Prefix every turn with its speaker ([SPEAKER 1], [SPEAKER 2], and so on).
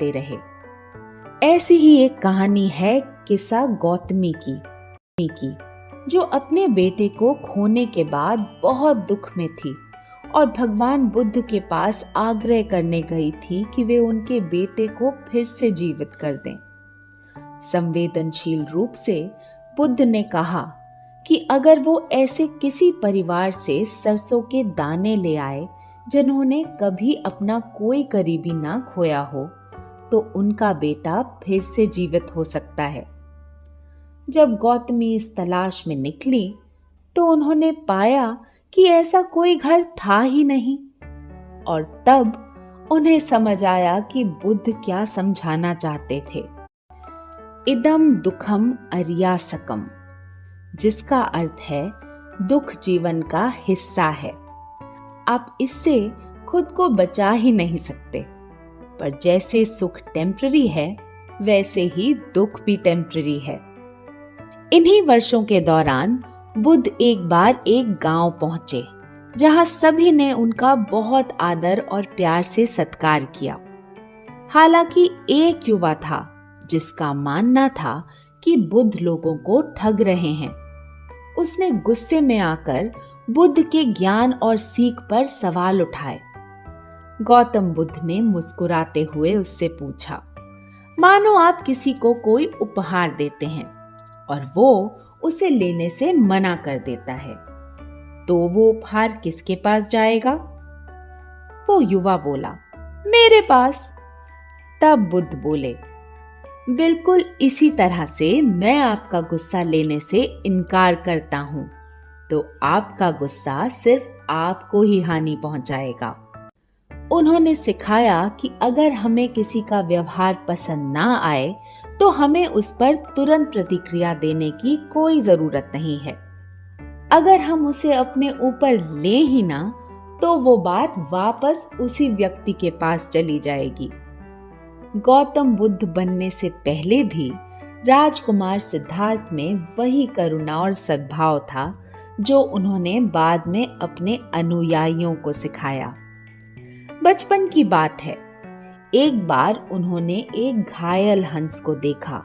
[SPEAKER 1] ते रहे। ऐसी ही एक कहानी है किस्सा गौतमी की, जो अपने बेटे को खोने के बाद बहुत दुख में थी और भगवान बुद्ध के पास आग्रह करने गई थी कि वे उनके बेटे को फिर से जीवित कर दें। संवेदनशील रूप से बुद्ध ने कहा कि अगर वो ऐसे किसी परिवार से सरसों के दाने ले आए जिन्होंने कभी अपना कोई करीबी ना खोया हो, तो उनका बेटा फिर से जीवित हो सकता है। जब गौतमी इस तलाश में निकली तो उन्होंने पाया कि ऐसा कोई घर था ही नहीं, और तब उन्हें समझ आया कि बुद्ध क्या समझाना चाहते थे। इदम दुखम अरियासकम, जिसका अर्थ है दुख जीवन का हिस्सा है। आप इससे खुद को बचा ही नहीं सकते, पर जैसे सुख टेम्पररी है वैसे ही दुख भी टेम्पररी है। इन्हीं वर्षों के दौरान बुद्ध एक बार एक गांव पहुंचे जहां सभी ने उनका बहुत आदर और प्यार से सत्कार किया। हालांकि एक युवा था जिसका मानना था कि बुद्ध लोगों को ठग रहे हैं। उसने गुस्से में आकर बुद्ध के ज्ञान और सीख पर सवाल उठाए। गौतम बुद्ध ने मुस्कुराते हुए उससे पूछा, मानो आप किसी को कोई उपहार देते हैं और वो उसे लेने से मना कर देता है, तो वो उपहार किसके पास जाएगा? वो युवा बोला, मेरे पास। तब बुद्ध बोले, बिल्कुल इसी तरह से मैं आपका गुस्सा लेने से इनकार करता हूं, तो आपका गुस्सा सिर्फ आपको ही हानि पहुंचाएगा। उन्होंने सिखाया कि अगर हमें किसी का व्यवहार पसंद ना आए तो हमें उस पर तुरंत प्रतिक्रिया देने की कोई जरूरत नहीं है। अगर हम उसे अपने ऊपर ले ही ना, तो वो बात वापस उसी व्यक्ति के पास चली जाएगी। गौतम बुद्ध बनने से पहले भी राजकुमार सिद्धार्थ में वही करुणा और सद्भाव था जो उन्होंने बाद में अपने अनुयायियों को सिखाया। बचपन की बात है, एक बार उन्होंने एक घायल हंस को देखा